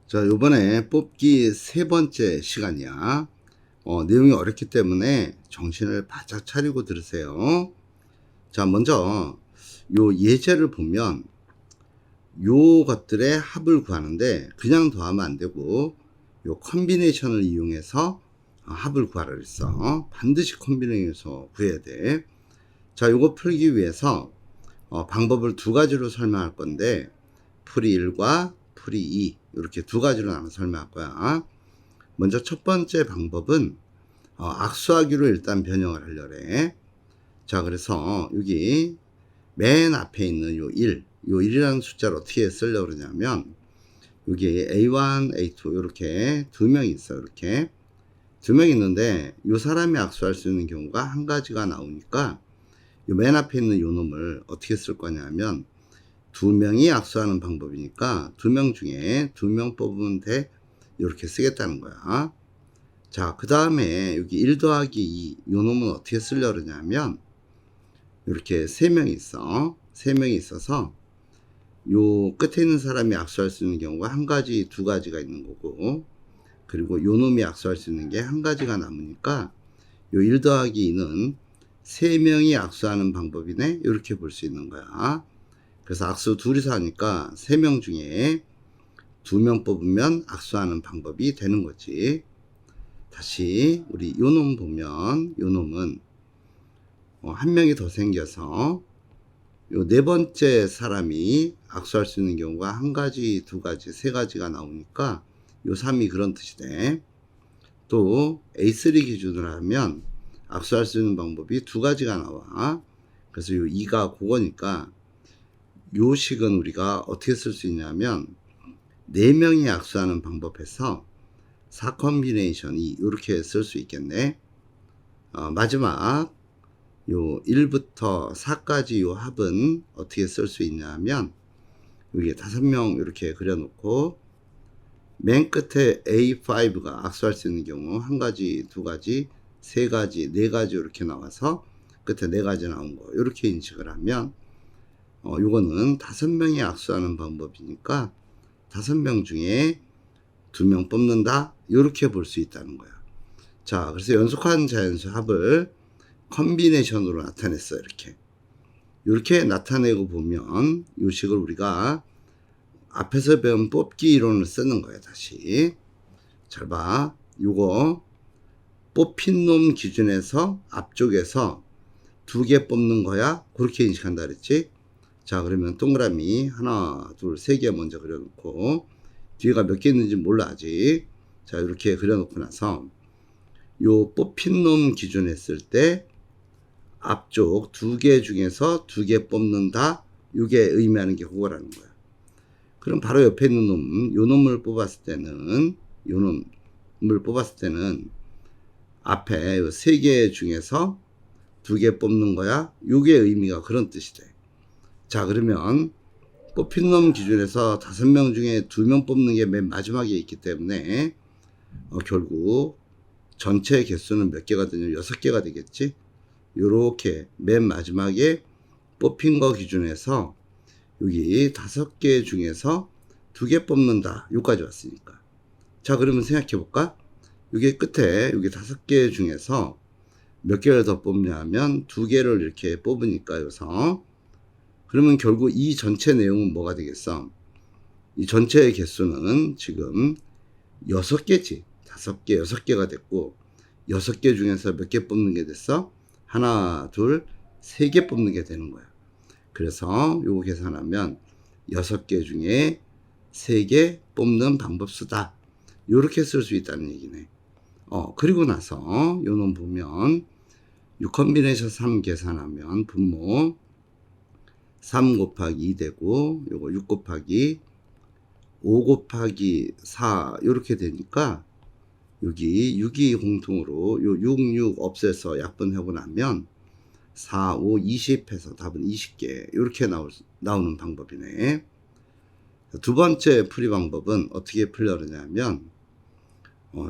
자, 요번에 뽑기 세 번째 시간이야. 내용이 어렵기 때문에 정신을 바짝 차리고 들으세요. 자, 먼저 요 예제를 보면 요 것들의 합을 구하는데 그냥 더하면 안 되고 요 컨비네이션을 이용해서 합을 구하라 그랬어. 반드시 컨비네이션에서 구해야 돼. 자, 요거 풀기 위해서 방법을 두 가지로 설명할 건데 풀이 1과 풀이 2 이렇게 두 가지로 나눠 설명할 거야. 먼저 첫 번째 방법은 악수하기로 일단 변형을 하려래. 자, 그래서 여기 맨 앞에 있는 요 1, 요 1이라는 숫자를 어떻게 쓰려고 그러냐면 여기 A1, A2 이렇게 두 명이 있어요. 이렇게 두 명 있는데 요 사람이 악수할 수 있는 경우가 한 가지가 나오니까 요 맨 앞에 있는 요 놈을 어떻게 쓸 거냐면 두 명이 악수하는 방법이니까 두 명 중에 두 명 뽑으면 돼. 이렇게 쓰겠다는 거야. 자, 그 다음에 여기 1 더하기 2, 요 놈은 어떻게 쓰려고 그러냐면 이렇게 세 명이 있어. 세 명이 있어서 요 끝에 있는 사람이 악수할 수 있는 경우가 한 가지, 두 가지가 있는 거고, 그리고 요 놈이 악수할 수 있는 게 한 가지가 남으니까 요 1 더하기 2는 세 명이 악수하는 방법이네. 이렇게 볼 수 있는 거야. 그래서 악수 둘이서 하니까 세 명 중에 두 명 뽑으면 악수하는 방법이 되는 거지. 다시 우리 요 놈 보면 요 놈은 한 명이 더 생겨서 요 네 번째 사람이 악수할 수 있는 경우가 한 가지, 두 가지, 세 가지가 나오니까 요 3이 그런 뜻이 돼. 또 A3 기준으로 하면 악수할 수 있는 방법이 두 가지가 나와. 그래서 요 2가 그거니까 요 식은 우리가 어떻게 쓸 수 있냐면 4명이 악수하는 방법에서 4 컨비네이션이 이렇게 쓸 수 있겠네. 마지막 요 1부터 4까지 요 합은 어떻게 쓸 수 있냐면 여기 5명 이렇게 그려놓고 맨 끝에 A5가 악수할 수 있는 경우 한 가지, 두 가지, 세 가지, 네 가지 이렇게 나와서 끝에 네 가지 나온 거 이렇게 인식을 하면 요거는 5명이 악수하는 방법이니까 5명 중에 2명 뽑는다 이렇게 볼 수 있다는 거야. 자, 그래서 연속한 자연수 합을 컨비네이션으로 나타냈어요. 이렇게 나타내고 보면 이 식을 우리가 앞에서 배운 뽑기 이론을 쓰는 거예요. 다시 잘 봐. 요거 뽑힌 놈 기준에서 앞쪽에서 2개 뽑는 거야. 그렇게 인식한다 그랬지. 자, 그러면 동그라미 하나, 둘, 3개 먼저 그려놓고 뒤에가 몇 개 있는지 몰라 아직. 자, 이렇게 그려놓고 나서 요 뽑힌 놈 기준 했을 때 앞쪽 2개 중에서 2개 뽑는다. 이게 의미하는 게 그거라는 거야. 그럼 바로 옆에 있는 놈, 요 놈을 뽑았을 때는 요 놈을 뽑았을 때는 앞에 요 3개 중에서 2개 뽑는 거야. 요게 의미가 그런 뜻이 돼. 자, 그러면 뽑힌 놈 기준에서 5명 중에 2명 뽑는 게 맨 마지막에 있기 때문에 결국 전체 개수는 몇 개가 되냐면 6개가 되겠지. 요렇게 맨 마지막에 뽑힌 거 기준에서 여기 5개 중에서 2개 뽑는다. 여기까지 왔으니까. 자, 그러면 생각해 볼까? 여기 끝에 여기 5개 중에서 몇 개를 더 뽑냐면 2개를 이렇게 뽑으니까 여기서 그러면 결국 이 전체 내용은 뭐가 되겠어? 이 전체의 개수는 지금 6개지. 5개, 6개가 됐고 6개 중에서 몇 개 뽑는 게 됐어? 하나, 둘, 3개 뽑는 게 되는 거야. 그래서 요거 계산하면 6개 중에 3개 뽑는 방법수다. 요렇게 쓸 수 있다는 얘기네. 그리고 나서 요 놈 보면 6 컨비네이션 3 계산하면 분모 3 곱하기 2 되고 요거 6 곱하기 5 곱하기 4 요렇게 되니까 여기 6이 공통으로 요 6, 6 없애서 약분하고 나면 4, 5, 20 해서 답은 20개 이렇게 나오는 방법이네. 두 번째 풀이 방법은 어떻게 풀려느냐면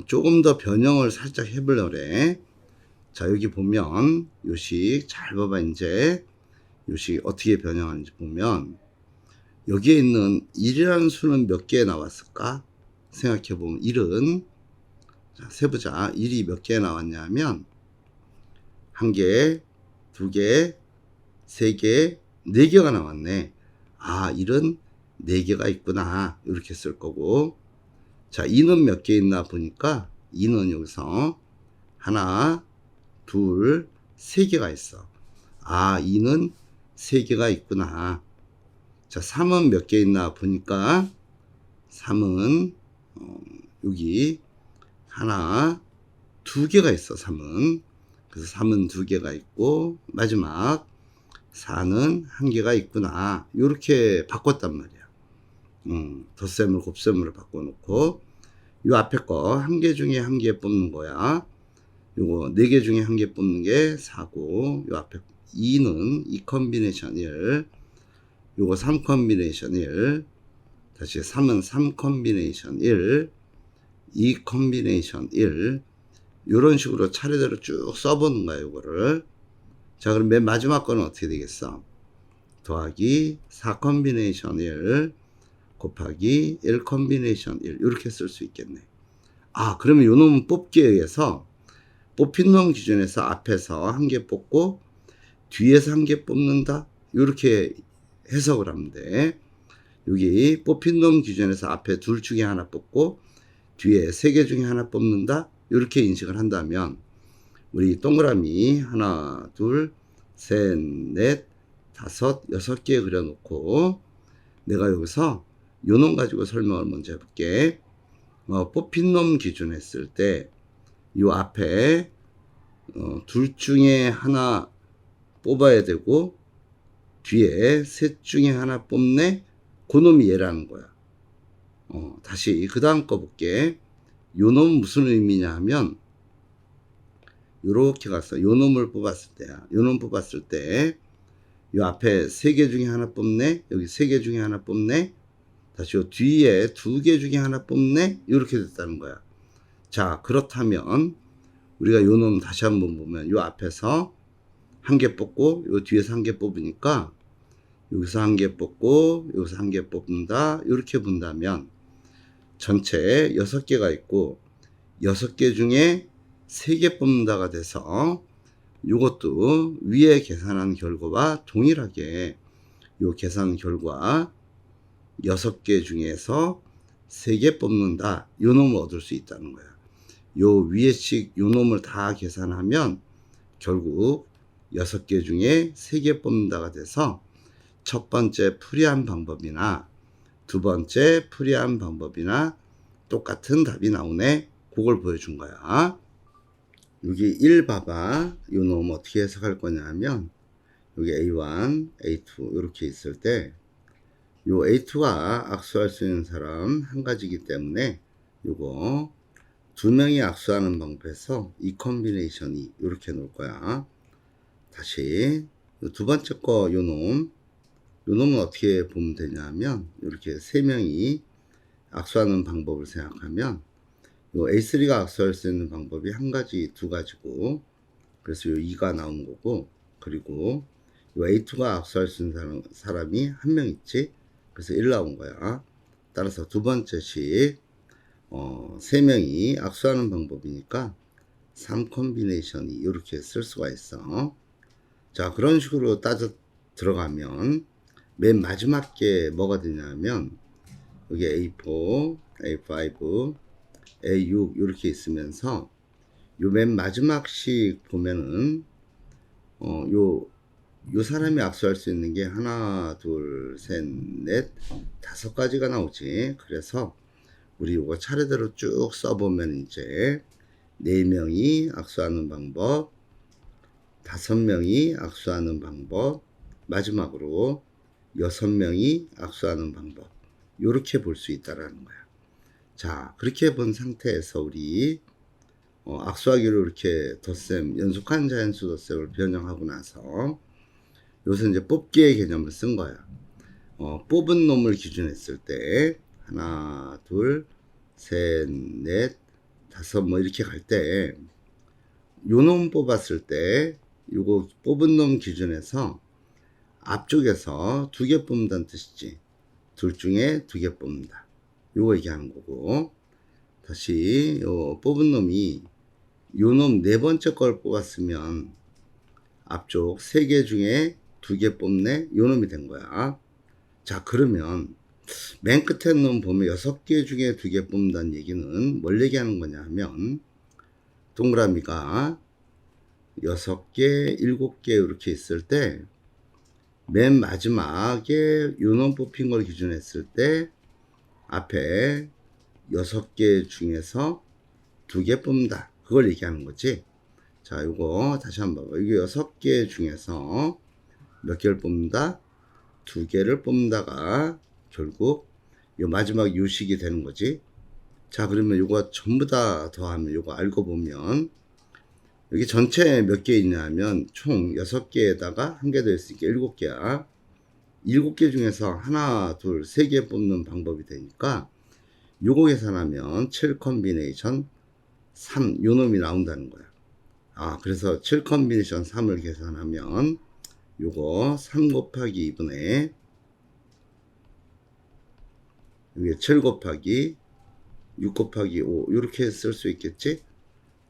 조금 더 변형을 살짝 해보려래. 자, 여기 보면 요식 잘 봐봐. 이제 요식 어떻게 변형하는지 보면 여기에 있는 1이라는 수는 몇 개 나왔을까? 생각해보면 1은, 자, 세보자. 1이 몇 개 나왔냐면, 1개, 2개, 3개, 4개가 나왔네. 아, 1은 4개가 있구나. 이렇게 쓸 거고. 자, 2는 몇 개 있나 보니까, 2는 여기서 하나, 둘, 3개가 있어. 아, 2는 3개가 있구나. 자, 3은 몇 개 있나 보니까 3은 여기 하나, 2개가 있어. 3은. 그래서 3은 2개가 있고 마지막 4는 1개가 있구나. 이렇게 바꿨단 말이야. 덧셈을 곱셈으로 바꿔놓고 이 앞에 거 1개 중에 1개 뽑는 거야. 요거 4개 중에 1개 뽑는 게 4고 요 앞에 2는 2 컨비네이션 1, 요거 3 컨비네이션 1, 다시 3은 3 컨비네이션 1, 2 컨비네이션 1, 요런 식으로 차례대로 쭉 써보는 거야. 요거를. 자, 그럼 맨 마지막 거는 어떻게 되겠어? 더하기 4 컨비네이션 1 곱하기 1 컨비네이션 1 이렇게 쓸 수 있겠네. 아, 그러면 요 놈은 뽑기에 의해서 뽑힌 놈 기준에서 앞에서 1개 뽑고 뒤에서 1개 뽑는다. 이렇게 해석을 하면 돼. 여기 뽑힌 놈 기준에서 앞에 둘 중에 하나 뽑고 뒤에 3개 중에 하나 뽑는다. 이렇게 인식을 한다면 우리 동그라미 하나, 둘, 셋, 넷, 다섯, 6개 그려놓고 내가 여기서 요 놈 가지고 설명을 먼저 해볼게. 뽑힌 놈 기준 했을 때 요 앞에 둘 중에 하나 뽑아야 되고 뒤에 셋 중에 하나 뽑네. 그 놈이 얘라는 거야. 다시 그 다음 거 볼게. 요 놈은 무슨 의미냐 하면 요렇게 갔어. 요 놈을 뽑았을 때야. 요 놈 뽑았을 때 요 앞에 3개 중에 하나 뽑네. 여기 3개 중에 하나 뽑네. 다시 요 뒤에 2개 중에 하나 뽑네. 이렇게 됐다는 거야. 자, 그렇다면 우리가 요 놈 다시 한번 보면 요 앞에서 1개 뽑고 요 뒤에서 1개 뽑으니까 여기서 1개 뽑고 여기서 1개 뽑는다. 이렇게 본다면 전체 6개가 있고 6개 중에 3개 뽑는다가 돼서 이것도 위에 계산한 결과와 동일하게 요 계산 결과 6개 중에서 3개 뽑는다. 요 놈을 얻을 수 있다는 거야. 요 위에씩 요 놈을 다 계산하면 결국 6개 중에 3개 뽑는다가 돼서 첫 번째 풀이한 방법이나 두 번째 풀이한 방법이나 똑같은 답이 나오네. 그걸 보여준 거야. 여기 1 봐봐. 요 놈 어떻게 해석할 거냐 하면 여기 A1, A2 이렇게 있을 때 요 A2가 악수할 수 있는 사람 한 가지이기 때문에 요거 두 명이 악수하는 방법에서 이 컨비네이션이 이렇게 놓을 거야. 다시 두 번째 거 요 놈은 어떻게 보면 되냐면 이렇게 세 명이 악수하는 방법을 생각하면 요 A3가 악수할 수 있는 방법이 한 가지, 두 가지고 그래서 요 2가 나온 거고 그리고 요 A2가 악수할 수 있는 사람이 한 명 있지. 그래서 1 나온 거야. 따라서 두 번째씩 세 명이 악수하는 방법이니까 3 컨비네이션이 이렇게 쓸 수가 있어. 자, 그런 식으로 따져 들어가면 맨 마지막 게 뭐가 되냐면 여기 A4, A5, A6 이렇게 있으면서 요 맨 마지막씩 보면은 요 사람이 악수할 수 있는 게 하나, 둘, 셋, 넷, 5가지가 나오지. 그래서 우리 요거 차례대로 쭉 써보면 이제 4명이 악수하는 방법, 5명이 악수하는 방법, 마지막으로 6명이 악수하는 방법. 요렇게 볼 수 있다라는 거야. 자, 그렇게 본 상태에서 우리 악수하기로 이렇게 덧셈, 연속한 자연수 덧셈을 변형하고 나서 여기서 이제 뽑기의 개념을 쓴 거야. 뽑은 놈을 기준했을 때 하나, 둘, 셋, 넷, 5 뭐 이렇게 갈 때 요 놈 뽑았을 때 요거 뽑은 놈 기준에서 앞쪽에서 2개 뽑는다는 뜻이지. 둘 중에 2개 뽑는다. 요거 얘기하는 거고 다시 요 뽑은 놈이 요 놈 네 번째 걸 뽑았으면 앞쪽 3개 중에 2개 뽑네? 요 놈이 된 거야. 자, 그러면 맨 끝에 놈 보면 6개 중에 2개 뽑는다는 얘기는 뭘 얘기하는 거냐 하면 동그라미가 6개, 7개 이렇게 있을 때 맨 마지막에 요 놈 뽑힌 걸 기준했을 때 앞에 6개 중에서 2개 뽑는다. 그걸 얘기하는 거지. 자, 요거 다시 한번 봐봐. 이게 6개 중에서 몇 개를 뽑는다? 2개를 뽑는다가 결국 요 마지막 요식이 되는 거지. 자, 그러면 요거 전부 다 더하면 요거 알고 보면 여기 전체 몇 개 있냐면 총 6개에다가 1개 더 있으니까 7개야. 7개 중에서 하나, 둘, 3개 뽑는 방법이 되니까 요거 계산하면 7 컨비네이션 3 요 놈이 나온다는 거야. 그래서 7 컨비네이션 3을 계산하면 요거 3 곱하기 2분의 이게 7 곱하기 6 곱하기 5 이렇게 쓸 수 있겠지.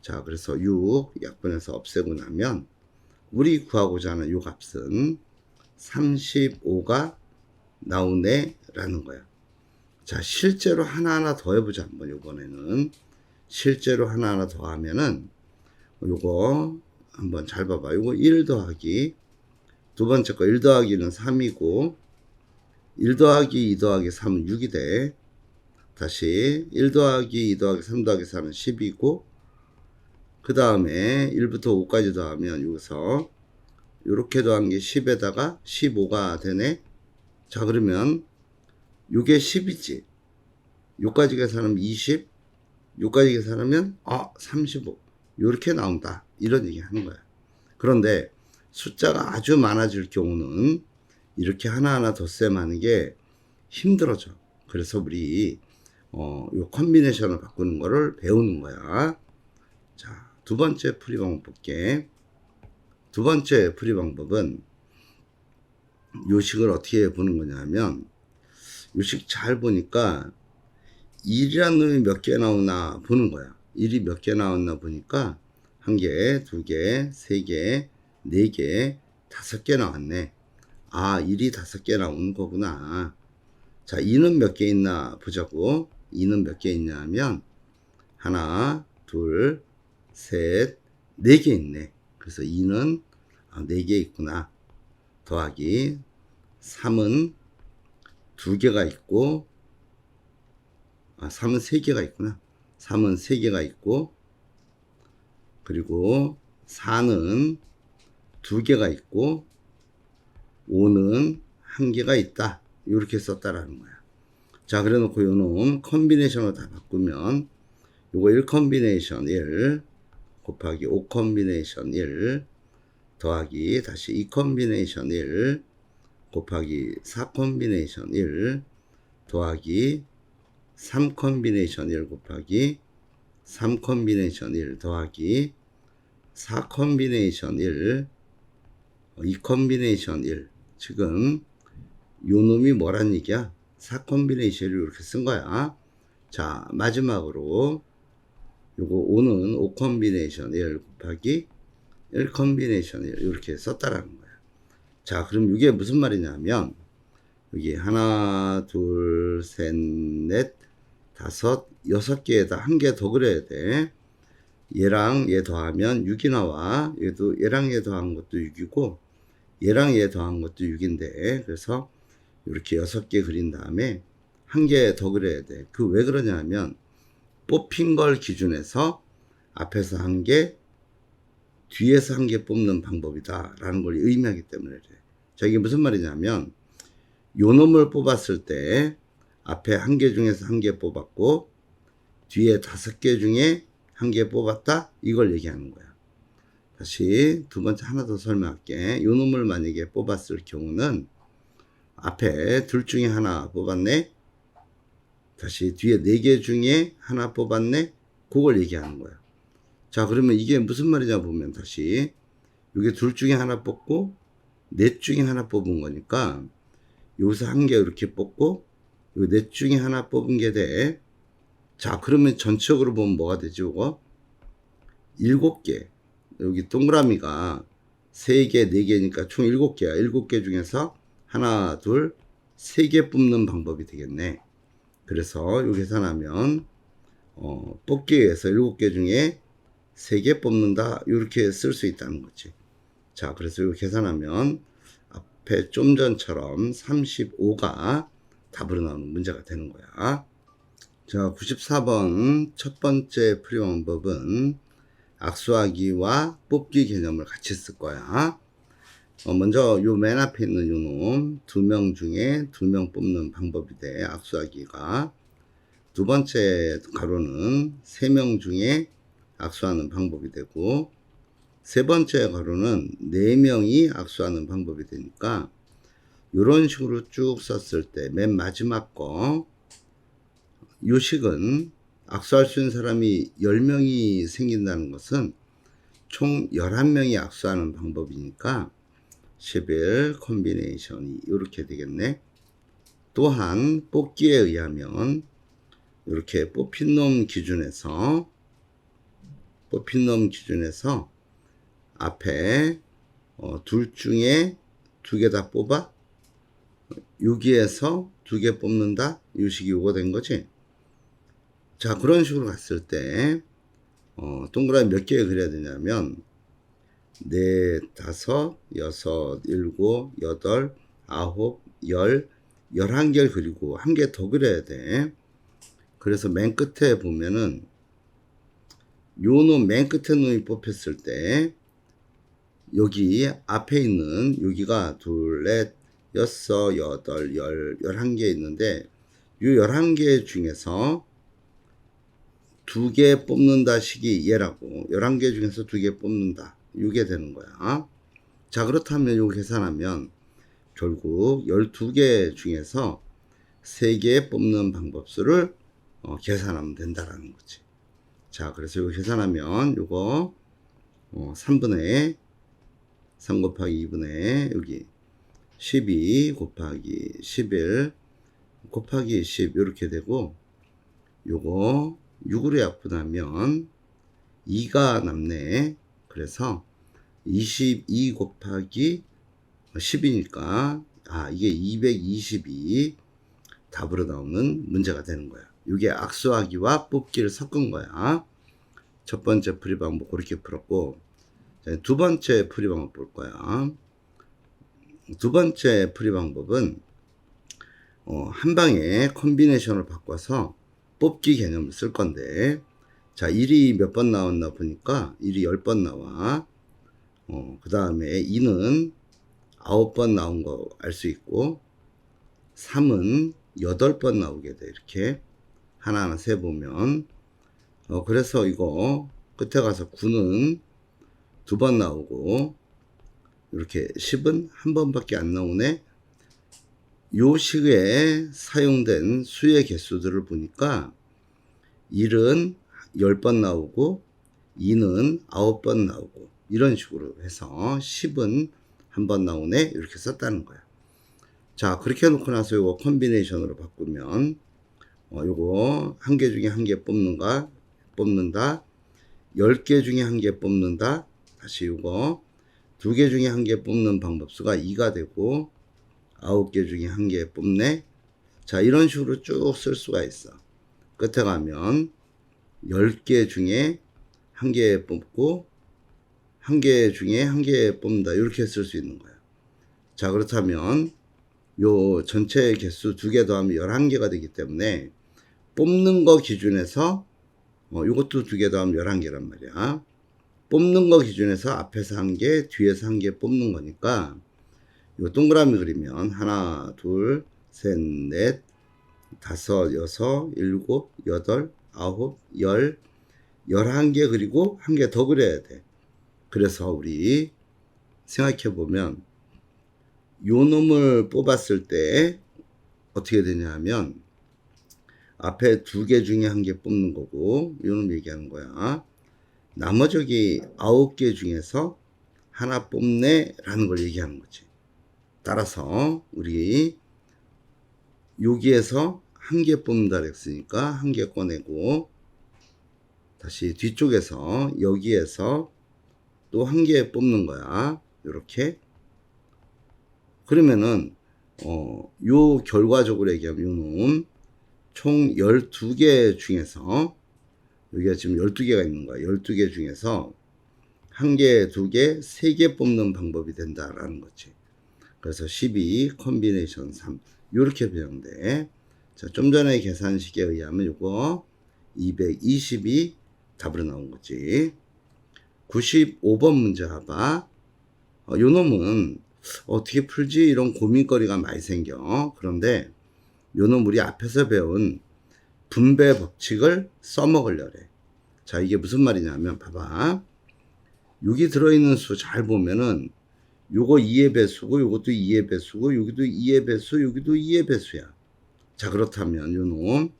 자, 그래서 6 약분해서 없애고 나면 우리 구하고자 하는 요 값은 35가 나오네 라는 거야. 자, 실제로 하나하나 더 해보자. 한번 요번에는 실제로 하나하나 더 하면은 요거 한번 잘 봐봐. 요거 1 더하기 두 번째 거 1 더하기는 3이고 1 더하기 2 더하기 3은 6이 돼. 다시 1 더하기 2 더하기 3 더하기 4는 10이고 그 다음에 1부터 5까지 더하면 여기서 요렇게 더한 게 10에다가 15가 되네. 자, 그러면 요게 10이지. 요까지 계산하면 20, 요까지 계산하면 35 요렇게 나온다. 이런 얘기 하는 거야. 그런데 숫자가 아주 많아질 경우는 이렇게 하나하나 덧셈하는 게 힘들어져. 그래서 우리 요 컨비네이션을 바꾸는 거를 배우는 거야. 자, 두 번째 풀이 방법 볼게. 두 번째 풀이 방법은 요식을 어떻게 보는 거냐 하면 요식 잘 보니까 1이라는 놈이 몇 개 나오나 보는 거야. 1이 몇 개 나왔나 보니까 1개, 2개, 3개, 4개, 5개 나왔네. 1이 5개 나오는 거구나. 자, 2는 몇 개 있나 보자고. 2는 몇 개 있냐 하면 하나, 둘, 셋, 4개 있네. 그래서 2는 4개 있구나. 더하기 3은 2개가 있고 3은 3개가 있구나. 3은 3개가 있고 그리고 4는 2개가 있고 5는 1개가 있다. 이렇게 썼다라는 거야. 자, 그래 놓고 요놈 컨비네이션으로 다 바꾸면 요거 1 컨비네이션 1 곱하기 5 컨비네이션 1 더하기 다시 2 컨비네이션 1 곱하기 4 컨비네이션 1 더하기 3 컨비네이션 1 곱하기 3 컨비네이션 1 더하기 4 컨비네이션 1 2 컨비네이션 1 지금 요 놈이 뭐란 얘기야? 4 컨비네이션을 이렇게 쓴 거야. 자, 마지막으로 요거 5는 5 컨비네이션 1 곱하기 1 컨비네이션 1 이렇게 썼다라는 거야. 자, 그럼 이게 무슨 말이냐면 여기 하나, 둘, 셋, 넷, 다섯, 6개에다 1개 더 그려야 돼. 얘랑 얘 더하면 6이 나와. 얘도 얘랑 얘 더한 것도 6이고 얘랑 얘 더한 것도 6인데 그래서 이렇게 6개 그린 다음에 1개 더 그려야 돼. 그 왜 그러냐면 뽑힌 걸 기준해서 앞에서 1개, 뒤에서 1개 뽑는 방법이다 라는 걸 의미하기 때문에 그래. 자, 이게 무슨 말이냐면 요 놈을 뽑았을 때 앞에 1개 중에서 1개 뽑았고 뒤에 5개 중에 1개 뽑았다 이걸 얘기하는 거야. 다시 두 번째 하나 더 설명할게. 요 놈을 만약에 뽑았을 경우는 앞에 둘 중에 하나 뽑았네. 다시 뒤에 4개 중에 하나 뽑았네. 그걸 얘기하는 거야. 자, 그러면 이게 무슨 말이냐 보면 다시 이게 둘 중에 하나 뽑고 넷 중에 하나 뽑은 거니까 여기서 1개 이렇게 뽑고 요 넷 중에 하나 뽑은 게 돼. 자, 그러면 전체적으로 보면 뭐가 되지, 이거? 7개. 여기 동그라미가 3개, 4개니까 총 7개야. 7개 중에서 하나, 둘, 3개 뽑는 방법이 되겠네. 그래서 요 계산하면, 뽑기 위해서 7개 중에 3개 뽑는다. 이렇게 쓸 수 있다는 거지. 자, 그래서 요 계산하면 앞에 좀 전처럼 35가 답으로 나오는 문제가 되는 거야. 자, 94번 첫 번째 풀이 방법은 악수하기와 뽑기 개념을 같이 쓸 거야. 먼저 요 맨 앞에 있는 요 놈 2명 중에 2명 뽑는 방법이 돼. 악수하기가. 두 번째 가로는 3명 중에 악수하는 방법이 되고, 세 번째 가로는 4명이 악수하는 방법이 되니까 이런 식으로 쭉 썼을 때 맨 마지막 거 요 식은 악수할 수 있는 사람이 10명이 생긴다는 것은 총 11명이 악수하는 방법이니까 11 콤비네이션이 이렇게 되겠네. 또한 뽑기에 의하면 이렇게 뽑힌 놈 기준에서 앞에 둘 중에 2개 다 뽑아 여기에서 2개 뽑는다. 이 식이 요거 된 거지. 자, 그런 식으로 갔을 때 동그라미 몇 개 그려야 되냐면 4, 5, 6, 7, 8, 9, 10, 11개를 그리고 한 개 더 그려야 돼. 그래서 맨 끝에 보면은 요 놈 맨 끝에 놈이 뽑혔을 때 여기 앞에 있는 여기가 2, 4, 6, 8, 10, 11개 있는데 요 11개 중에서 2개 뽑는다 식이 얘라고. 11개 중에서 2개 뽑는다. 이게 되는 거야. 자, 그렇다면 이거 계산하면 결국 12개 중에서 3개 뽑는 방법수를 계산하면 된다라는 거지. 자, 그래서 이거 계산하면 이거 3분의 3 곱하기 2분의 여기 12 곱하기 11 곱하기 10 이렇게 되고, 요거 6으로 약분하면 2가 남네. 그래서 22 곱하기 10이니까 이게 222 답으로 나오는 문제가 되는 거야. 이게 악수하기와 뽑기를 섞은 거야. 첫 번째 풀이 방법 그렇게 풀었고, 두 번째 풀이 방법 볼 거야. 두 번째 풀이 방법은 한 방에 컨비네이션을 바꿔서 뽑기 개념을 쓸 건데, 자, 1이 몇 번 나왔나 보니까 1이 10번 나와. 그 다음에 2는 9번 나온 거 알 수 있고, 3은 8번 나오게 돼. 이렇게 하나하나 세보면 그래서 이거 끝에 가서 9는 2번 나오고, 이렇게 10은 한 번밖에 안 나오네. 요 식에 사용된 수의 개수들을 보니까 1은 10번 나오고 2는 9번 나오고 이런 식으로 해서 10은 한 번 나오네 이렇게 썼다는 거야. 자, 그렇게 해놓고 나서 이거 컨비네이션으로 바꾸면 요거 한 개 중에 한 개 뽑는다. 10개 중에 한 개 뽑는다. 다시 요거 2개 중에 한 개 뽑는 방법수가 2가 되고 9개 중에 한 개 뽑네. 자, 이런 식으로 쭉 쓸 수가 있어. 끝에 가면 10개 중에 한 개 뽑고 1개 중에 한 개 뽑는다. 이렇게 쓸 수 있는 거야. 자, 그렇다면 요 전체 개수 2개 더하면 11개가 되기 때문에 뽑는 거 기준에서 요것도 2개 더하면 11개란 말이야. 뽑는 거 기준에서 앞에서 1개, 뒤에서 1개 뽑는 거니까 요 동그라미 그리면 하나, 둘, 셋, 넷, 5, 6, 7, 8, 9, 10, 11개 그리고 1개 더 그려야 돼. 그래서 우리 생각해보면 요 놈을 뽑았을 때 어떻게 되냐 하면 앞에 2개 중에 1개 뽑는 거고, 요 놈 얘기하는 거야. 나머지 9개 중에서 하나 뽑네 라는 걸 얘기하는 거지. 따라서 우리 여기에서 한 개 뽑는다 그랬으니까 한 개 꺼내고, 다시 뒤쪽에서 여기에서 또 한 개 뽑는 거야. 요렇게. 그러면은 요 결과적으로 얘기하면 요 놈 총 12개 중에서, 여기가 지금 12개가 있는 거야. 12개 중에서 한 개, 두 개, 세 개 뽑는 방법이 된다라는 거지. 그래서 12 컨비네이션 3 요렇게 배우는데, 자, 좀 전에 계산식에 의하면 요거 220이 답으로 나온 거지. 95번 문제 봐봐. 요 놈은 어떻게 풀지? 이런 고민거리가 많이 생겨. 그런데 요 놈 우리 앞에서 배운 분배 법칙을 써먹으려래. 자, 이게 무슨 말이냐면 봐봐. 여기 들어있는 수 잘 보면은 요거 2의 배수고, 요것도 2의 배수고, 여기도 2의 배수, 여기도 2의 배수야. 자, 그렇다면 요 놈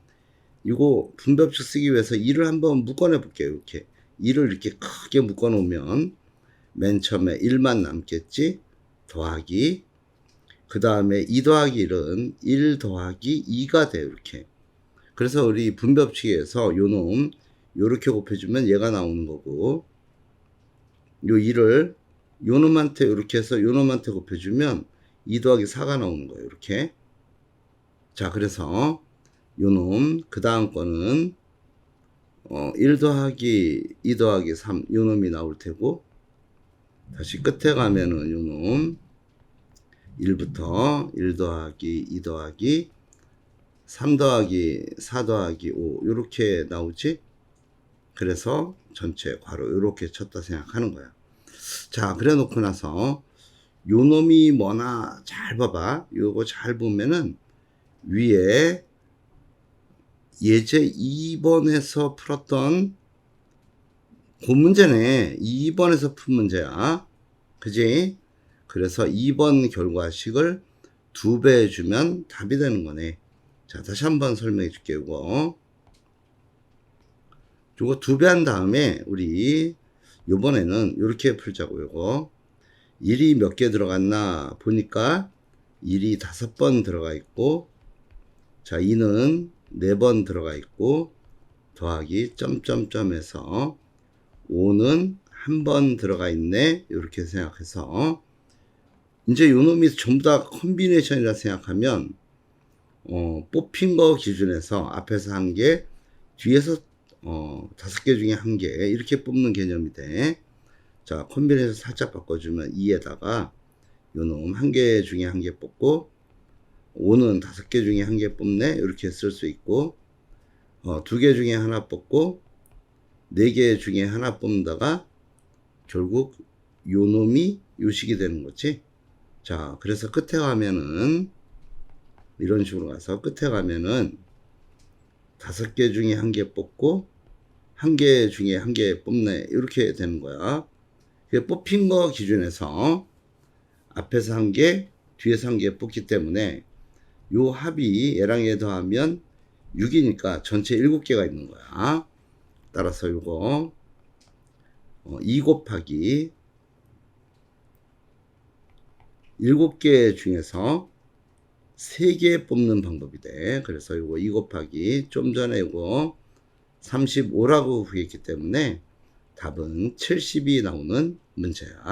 이거 분배법칙 쓰기 위해서 2를 한번 묶어내 볼게요. 이렇게 2를 이렇게 크게 묶어 놓으면 맨 처음에 1만 남겠지. 더하기, 그 다음에 2 더하기 1은 1 더하기 2가 돼요. 이렇게. 그래서 우리 분배법칙에서 요 놈 요렇게 곱해주면 얘가 나오는 거고, 요 2를 요 놈한테 요렇게 해서 요 놈한테 곱해주면 2 더하기 4가 나오는 거예요. 이렇게. 자, 그래서 요 놈 그 다음 거는 1 더하기 2 더하기 3 요 놈이 나올 테고, 다시 끝에 가면은 요 놈 1부터 1 더하기 2 더하기 3 더하기 4 더하기 5 요렇게 나오지. 그래서 전체 괄호 요렇게 쳤다 생각하는 거야. 자, 그래 놓고 나서 요 놈이 뭐나 잘 봐봐. 요거 잘 보면은 위에 예제 2번에서 풀었던 그 문제네. 2번에서 푼 문제야. 그지? 그래서 2번 결과식을 2배 해주면 답이 되는 거네. 자, 다시 한번 설명해 줄게. 요거 2배 한 다음에 우리 요번에는 요렇게 풀자고. 요거 1이 몇 개 들어갔나 보니까 1이 5번 들어가 있고, 자, 2는 4번 들어가 있고, 더하기 점점점에서 5는 한 번 들어가 있네. 이렇게 생각해서 이제 요 놈이 전부 다 컨비네이션이라 생각하면 뽑힌 거 기준에서 앞에서 한 개, 뒤에서 5개 중에 한 개 이렇게 뽑는 개념이 돼. 자, 컨비네이션 살짝 바꿔주면 2에다가 요 놈 한 개 중에 한 개 뽑고, 5는 5개 중에 한 개 뽑네. 이렇게 쓸 수 있고, 2개 중에 하나 뽑고 4개 중에 하나 뽑는다가 결국 요 놈이 요식이 되는 거지. 자, 그래서 끝에 가면은 이런 식으로 가서 끝에 가면은 5개 중에 한 개 뽑고 1개 중에 한 개 뽑네. 이렇게 되는 거야. 뽑힌 거 기준에서 앞에서 한 개, 뒤에서 한 개 뽑기 때문에 요 합이 얘랑 얘 더하면 6이니까 전체 7개가 있는 거야. 따라서 요거 2 곱하기 7개 중에서 3개 뽑는 방법이 돼. 그래서 요거 2 곱하기 좀 전에 요거 35라고 구했기 때문에 답은 70이 나오는 문제야.